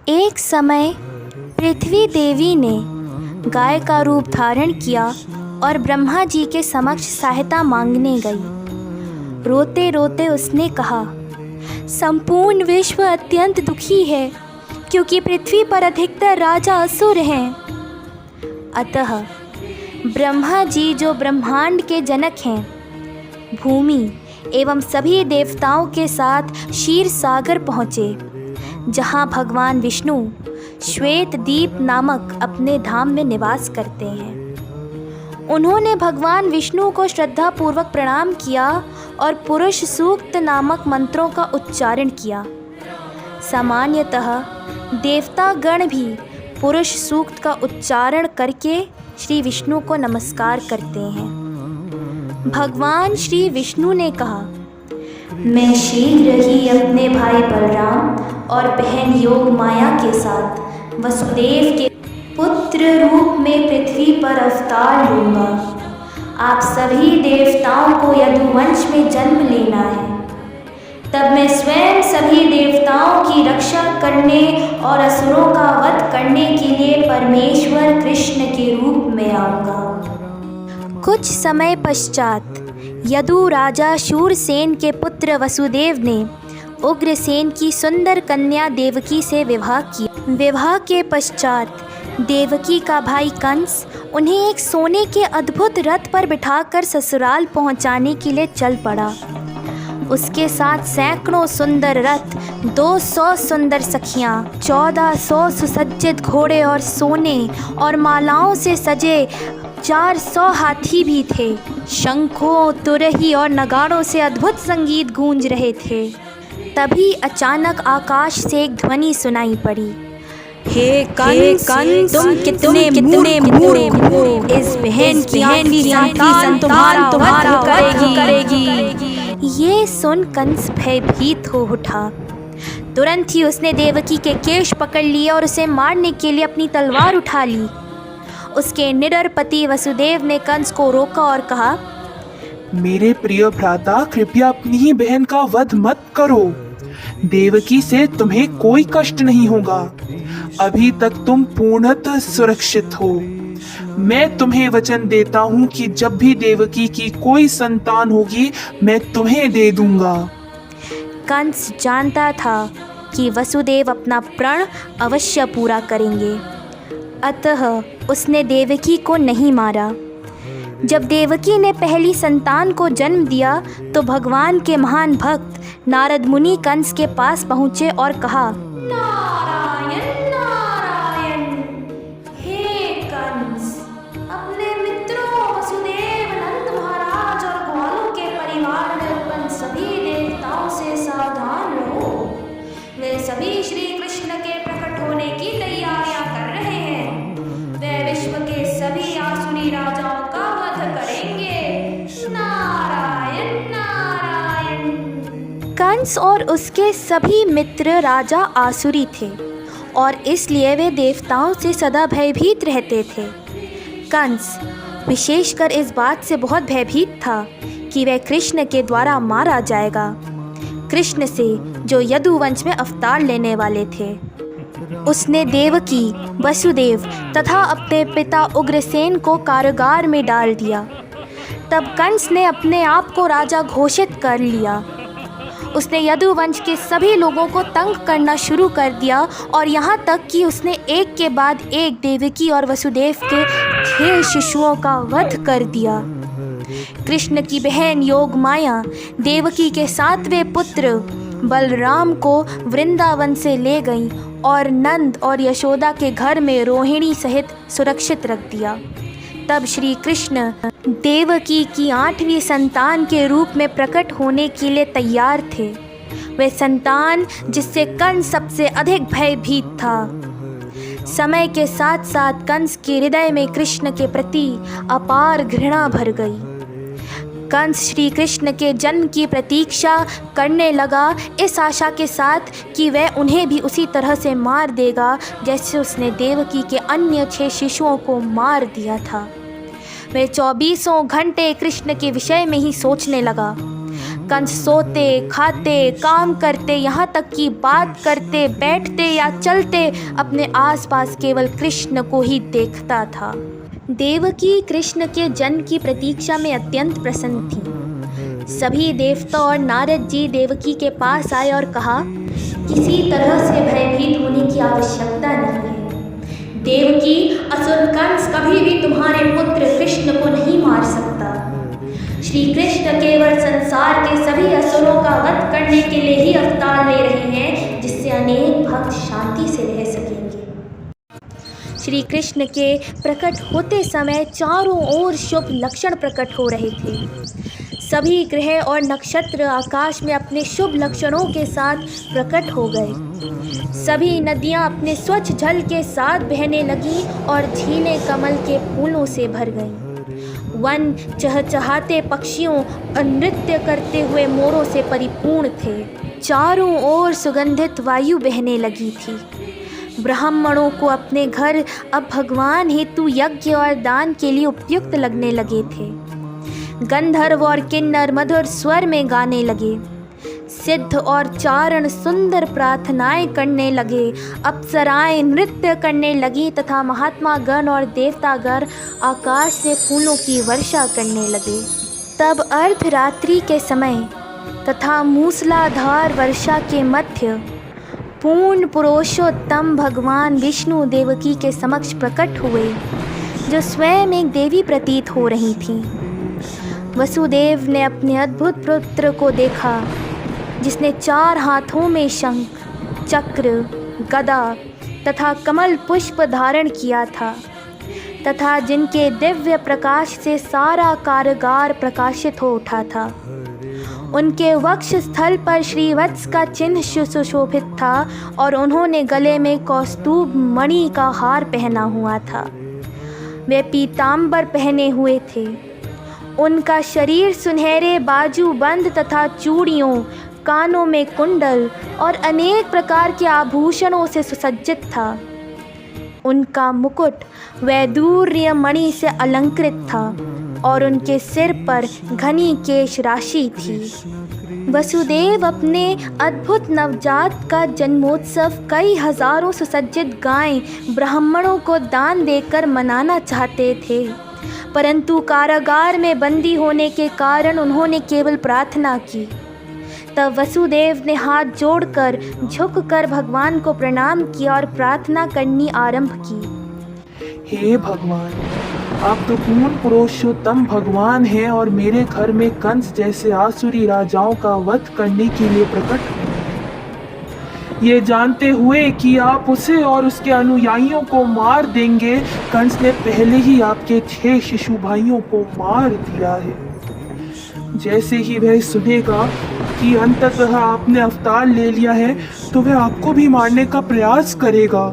एक समय पृथ्वी देवी ने गाय का रूप धारण किया और ब्रह्मा जी के समक्ष सहायता मांगने गई। रोते रोते उसने कहा, संपूर्ण विश्व अत्यंत दुखी है क्योंकि पृथ्वी पर अधिकतर राजा असुर हैं। अतः ब्रह्मा जी जो ब्रह्मांड के जनक हैं, भूमि एवं सभी देवताओं के साथ क्षीर सागर पहुँचे, जहाँ भगवान विष्णु श्वेत दीप नामक अपने धाम में निवास करते हैं। उन्होंने भगवान विष्णु को श्रद्धापूर्वक प्रणाम किया और पुरुष सूक्त नामक मंत्रों का उच्चारण किया। सामान्यतः देवता गण भी पुरुष सूक्त का उच्चारण करके श्री विष्णु को नमस्कार करते हैं। भगवान श्री विष्णु ने कहा, मैं शीघ्र ही अपने भाई बलराम और बहन योग माया के साथ वसुदेव के पुत्र रूप में पृथ्वी पर अवतार लूँगा। आप सभी देवताओं को यदुवंश में जन्म लेना है। तब मैं स्वयं सभी देवताओं की रक्षा करने और असुरों का वध करने के लिए परमेश्वर कृष्ण के रूप में आऊँगा। कुछ समय पश्चात यदु राजा शूरसेन के पुत्र वसुदेव ने उग्रसेन की सुंदर कन्या देवकी से विवाह किया। विवाह के पश्चात देवकी का भाई कंस उन्हें एक सोने के अद्भुत रथ पर बिठाकर ससुराल पहुंचाने के लिए चल पड़ा। उसके साथ सैकड़ों सुंदर रथ, 200 सुंदर सखियां, 1400 सुसज्जित घोड़े और सोने और मालाओं से सजे 400 हाथी भी थे। शंखों, तुरही और नगाड़ों से अद्भुत संगीत गूंज रहे थे। तभी अचानक आकाश से एक ध्वनि सुनाई पड़ी, हे कंस, तुम कितने मूर्ख हो। इस बहन की संतान तुम्हारा वध करेगी। ये सुन कंस भयभीत हो उठा। तुरंत ही उसने देवकी के केश पकड़ लिए और उसे मारने के लिए अपनी तलवार उठा ली। उसके निडर पति वसुदेव ने कंस को रोका और कहा, मेरे प्रिय भ्राता, कृपया अपनी ही बहन का वध मत करो। देवकी से तुम्हें कोई कष्ट नहीं होगा। अभी तक तुम पूर्णतः सुरक्षित हो। मैं तुम्हें वचन देता हूँ कि जब भी देवकी की कोई संतान होगी, मैं तुम्हें दे दूंगा। कंस जानता था कि वसुदेव अपना प्रण अवश्य पूरा करेंगे, अतः उसने देवकी को नहीं मारा। जब देवकी ने पहली संतान को जन्म दिया तो भगवान के महान भक्त नारद मुनि कंस के पास पहुँचे और कहा, नारायण नारायण, हे कंस, अपने मित्रों वसुदेव, नंद महाराज और ग्वालों के परिवार में उत्पन्न सभी देवताओं से सावधान रहो। वे सभी श्री कृष्ण के प्रकट होने की तैयारियां कर रहे हैं। वे विश्व के सभी आसुरी राजाओं का वध करेंगे। नारायण नारायण। कंस और उसके सभी मित्र राजा आसुरी थे और इसलिए वे देवताओं से सदा भयभीत रहते थे। कंस विशेषकर इस बात से बहुत भयभीत था कि वह कृष्ण के द्वारा मारा जाएगा, कृष्ण से जो यदुवंश में अवतार लेने वाले थे। उसने देवकी, वसुदेव तथा अपने पिता उग्रसेन को कारागार में डाल दिया। तब कंस ने अपने आप को राजा घोषित कर लिया। उसने यदुवंश के सभी लोगों को तंग करना शुरू कर दिया और यहाँ तक कि उसने एक के बाद एक देवकी और वसुदेव के 6 शिशुओं का वध कर दिया। कृष्ण की बहन योग माया देवकी के 7वें पुत्र बलराम को वृंदावन से ले गई और नंद और यशोदा के घर में रोहिणी सहित सुरक्षित रख दिया। तब श्री कृष्ण देवकी की 8वीं संतान के रूप में प्रकट होने के लिए तैयार थे। वे संतान जिससे कंस सबसे अधिक भयभीत था। समय के साथ साथ कंस के हृदय में कृष्ण के प्रति अपार घृणा भर गई। कंस श्री कृष्ण के जन्म की प्रतीक्षा करने लगा, इस आशा के साथ कि वह उन्हें भी उसी तरह से मार देगा जैसे उसने देवकी के अन्य 6 शिशुओं को मार दिया था। वह 24 घंटे कृष्ण के विषय में ही सोचने लगा। कंस सोते, खाते, काम करते, यहाँ तक कि बात करते, बैठते या चलते अपने आसपास केवल कृष्ण को ही देखता था। देवकी कृष्ण के जन्म की प्रतीक्षा में अत्यंत प्रसन्न थी। सभी देवता और नारद जी देवकी के पास आए और कहा, किसी तरह से भयभीत होने की आवश्यकता नहीं है। देवकी, असुर कंस कभी भी तुम्हारे पुत्र कृष्ण को नहीं मार सकता। श्री कृष्ण केवल संसार के सभी असुरों का वध करने के लिए ही अवतार ले रहे हैं, जिससे अनेक भक्त शांति से रह सकेंगे। श्री कृष्ण के प्रकट होते समय चारों ओर शुभ लक्षण प्रकट हो रहे थे। सभी ग्रह और नक्षत्र आकाश में अपने शुभ लक्षणों के साथ प्रकट हो गए। सभी नदियां अपने स्वच्छ जल के साथ बहने लगीं और झीलें कमल के फूलों से भर गईं। वन चहचहाते पक्षियों और नृत्य करते हुए मोरों से परिपूर्ण थे। चारों ओर सुगंधित वायु बहने लगी थी। ब्राह्मणों को अपने घर अब भगवान हेतु यज्ञ और दान के लिए उपयुक्त लगने लगे थे। गंधर्व और किन्नर मधुर स्वर में गाने लगे। सिद्ध और चारण सुंदर प्रार्थनाएं करने लगे। अप्सराएं नृत्य करने लगी तथा महात्मा गण और देवतागण आकाश से फूलों की वर्षा करने लगे। तब अर्धरात्रि के समय तथा मूसलाधार वर्षा के मध्य पूर्ण पुरुषोत्तम भगवान विष्णु देवकी के समक्ष प्रकट हुए, जो स्वयं एक देवी प्रतीत हो रही थीं। वसुदेव ने अपने अद्भुत पुत्र को देखा, जिसने 4 हाथों में शंख, चक्र, गदा तथा कमल पुष्प धारण किया था तथा जिनके दिव्य प्रकाश से सारा कारागार प्रकाशित हो उठा था। उनके वक्ष स्थल पर श्रीवत्स का चिन्ह सुशोभित था और उन्होंने गले में कौस्तुभ मणि का हार पहना हुआ था। वे पीतांबर पहने हुए थे। उनका शरीर सुनहरे बाजूबंद तथा चूड़ियों, कानों में कुंडल और अनेक प्रकार के आभूषणों से सुसज्जित था। उनका मुकुट वैदूर्य मणि से अलंकृत था और उनके सिर पर घनी केश राशि थी। वसुदेव अपने अद्भुत नवजात का जन्मोत्सव कई हजारों सुसज्जित गायें ब्राह्मणों को दान देकर मनाना चाहते थे, परंतु कारागार में बंदी होने के कारण उन्होंने केवल प्रार्थना की। तब वसुदेव ने हाथ जोड़कर झुककर भगवान को प्रणाम किया और प्रार्थना करनी आरंभ की। हे भगवान, आप तो पूर्ण पुरुषोत्तम भगवान हैं और मेरे घर में कंस जैसे आसुरी राजाओं का वध करने के लिए प्रकट हुए। ये जानते हुए कि आप उसे और उसके अनुयायियों को मार देंगे, कंस ने पहले ही आपके 6 शिशु भाइयों को मार दिया है। जैसे ही वह सुनेगा कि अंततः आपने अवतार ले लिया है, तो वह आपको भी मारने का प्रयास करेगा।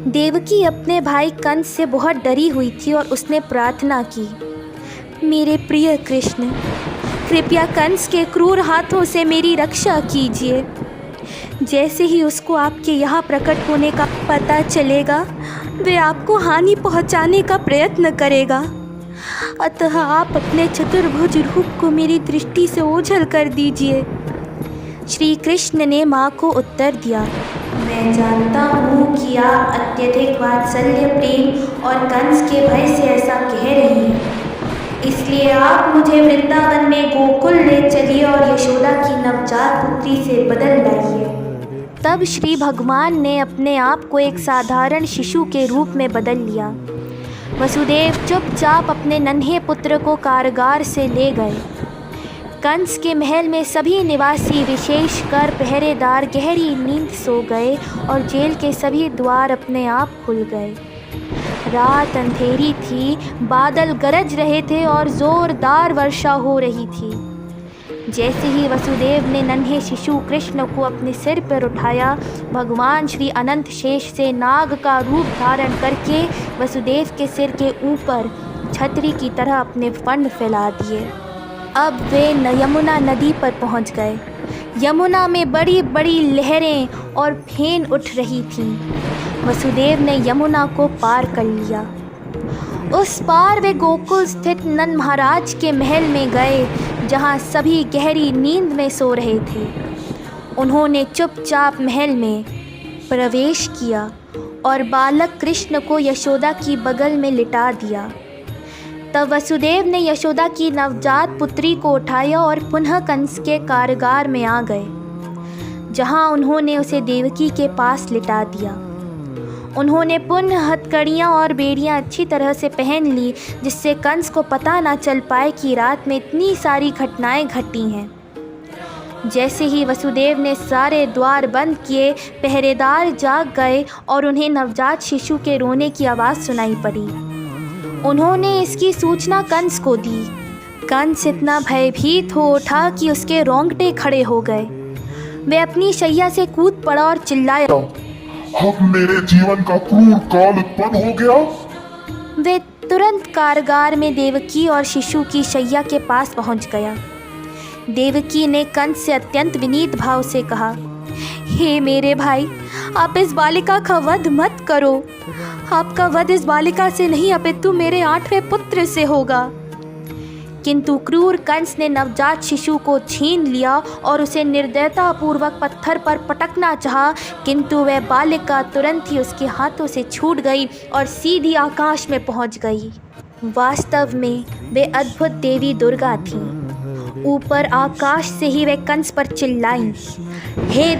देवकी अपने भाई कंस से बहुत डरी हुई थी और उसने प्रार्थना की, मेरे प्रिय कृष्ण, कृपया कंस के क्रूर हाथों से मेरी रक्षा कीजिए। जैसे ही उसको आपके यहाँ प्रकट होने का पता चलेगा, वे आपको हानि पहुँचाने का प्रयत्न करेगा। अतः आप अपने चतुर्भुज रूप को मेरी दृष्टि से ओझल कर दीजिए। श्री कृष्ण ने माँ को उत्तर दिया, मैं जानता हूँ कि आप अत्यधिक वात्सल्य, प्रेम और कंस के भय से ऐसा कह रही हैं। इसलिए आप मुझे वृंदावन में गोकुल ले चलिए और यशोदा की नवजात पुत्री से बदल लाइए। तब श्री भगवान ने अपने आप को एक साधारण शिशु के रूप में बदल लिया। वसुदेव चुपचाप अपने नन्हे पुत्र को कारागार से ले गए। कंस के महल में सभी निवासी, विशेषकर पहरेदार, गहरी नींद सो गए और जेल के सभी द्वार अपने आप खुल गए। रात अंधेरी थी, बादल गरज रहे थे और जोरदार वर्षा हो रही थी। जैसे ही वसुदेव ने नन्हे शिशु कृष्ण को अपने सिर पर उठाया, भगवान श्री अनंत शेष से नाग का रूप धारण करके वसुदेव के सिर के ऊपर छतरी की तरह अपने फंड फैला दिए। अब वे यमुना नदी पर पहुंच गए। यमुना में बड़ी बड़ी लहरें और फेन उठ रही थीं। वसुदेव ने यमुना को पार कर लिया। उस पार वे गोकुल स्थित नंद महाराज के महल में गए, जहाँ सभी गहरी नींद में सो रहे थे। उन्होंने चुपचाप महल में प्रवेश किया और बालक कृष्ण को यशोदा की बगल में लिटा दिया। तब वसुदेव ने यशोदा की नवजात पुत्री को उठाया और पुनः कंस के कारागार में आ गए, जहाँ उन्होंने उसे देवकी के पास लिटा दिया। उन्होंने पुनः हथकड़ियाँ और बेड़ियाँ अच्छी तरह से पहन ली, जिससे कंस को पता ना चल पाए कि रात में इतनी सारी घटनाएं घटी हैं। जैसे ही वसुदेव ने सारे द्वार बंद किए, पहरेदार जाग गए और उन्हें नवजात शिशु के रोने की आवाज़ सुनाई पड़ी। उन्होंने इसकी सूचना कंस को दी। कंस इतना भयभीत हो उठा कि उसके रोंगटे खड़े हो गए। वे अपनी शैया से कूद पड़ा और चिल्लाया, अब मेरे जीवन का क्रूर काल उत्पन्न हो गया। वे तुरंत कारागार में देवकी और शिशु की शैया के पास पहुंच गया। देवकी ने कंस से अत्यंत विनीत भाव से कहा, हे मेरे भाई, आप इस बालिका का वध मत करो। आपका वध इस बालिका से नहीं अपितु मेरे 8वें पुत्र से होगा। किंतु क्रूर कंस ने नवजात शिशु को छीन लिया और उसे निर्दयतापूर्वक पत्थर पर पटकना चाहा, किंतु वह बालिका तुरंत ही उसके हाथों से छूट गई और सीधी आकाश में पहुंच गई। वास्तव में वे अद्भुत देवी दुर्गा थीं। ऊपर आकाश से ही वे कंस पर चिल्लाईं, हे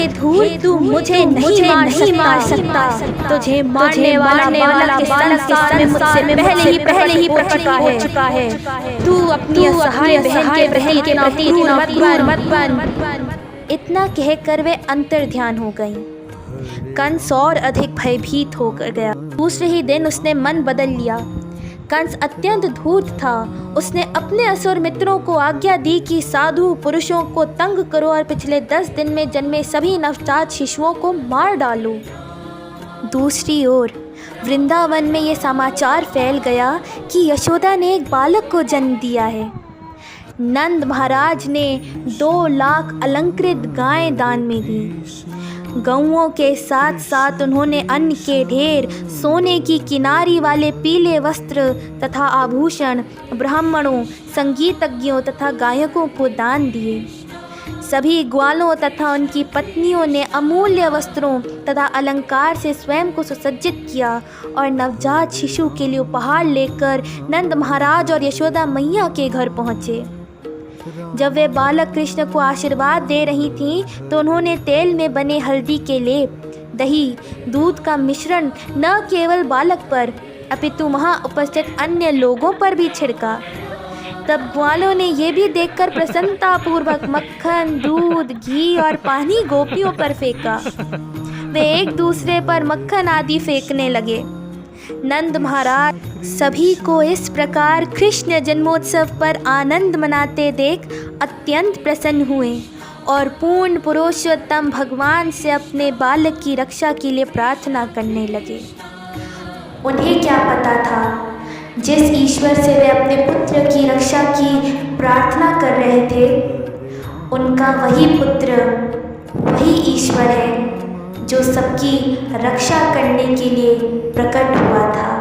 धूल, तू मुझे नहीं मार सकता। तुझे मारने वाला बालक के सामने मुझसे पहले ही पहुंच चुका है। तू अपनी असहाय बहन के प्रति क्रूर मत बन। इतना कहकर वे अंतर्ध्यान हो गईं। कंस और अधिक भयभीत हो गया। दूसरे ही दिन उसने मन बदल लिया। कंस अत्यंत धूर्त था। उसने अपने असुर मित्रों को आज्ञा दी कि साधु पुरुषों को तंग करो और पिछले 10 दिन में जन्मे सभी नवजात शिशुओं को मार डालो। दूसरी ओर वृंदावन में ये समाचार फैल गया कि यशोदा ने एक बालक को जन्म दिया है। नंद महाराज ने 2 लाख अलंकृत गायें दान में दी। गौओं के साथ साथ उन्होंने अन्न के ढेर, सोने की किनारी वाले पीले वस्त्र तथा आभूषण ब्राह्मणों, संगीतज्ञों तथा गायकों को दान दिए। सभी ग्वालों तथा उनकी पत्नियों ने अमूल्य वस्त्रों तथा अलंकार से स्वयं को सुसज्जित किया और नवजात शिशु के लिए उपहार लेकर नंद महाराज और यशोदा मैया के घर पहुँचे। जब वे बालक कृष्ण को आशीर्वाद दे रही थीं, तो उन्होंने तेल में बने हल्दी के लेप, दही, दूध का मिश्रण न केवल बालक पर अपितु वहाँ उपस्थित अन्य लोगों पर भी छिड़का। तब ग्वालों ने यह भी देखकर प्रसन्नतापूर्वक मक्खन, दूध, घी और पानी गोपियों पर फेंका। वे एक दूसरे पर मक्खन आदि फेंकने लगे। नंद महाराज सभी को इस प्रकार कृष्ण जन्मोत्सव पर आनंद मनाते देख अत्यंत प्रसन्न हुए और पूर्ण पुरुषोत्तम भगवान से अपने बालक की रक्षा के लिए प्रार्थना करने लगे। उन्हें क्या पता था, जिस ईश्वर से वे अपने पुत्र की रक्षा की प्रार्थना कर रहे थे, उनका वही पुत्र, वही ईश्वर है जो सबकी रक्षा करने के लिए प्रकट हुआ था।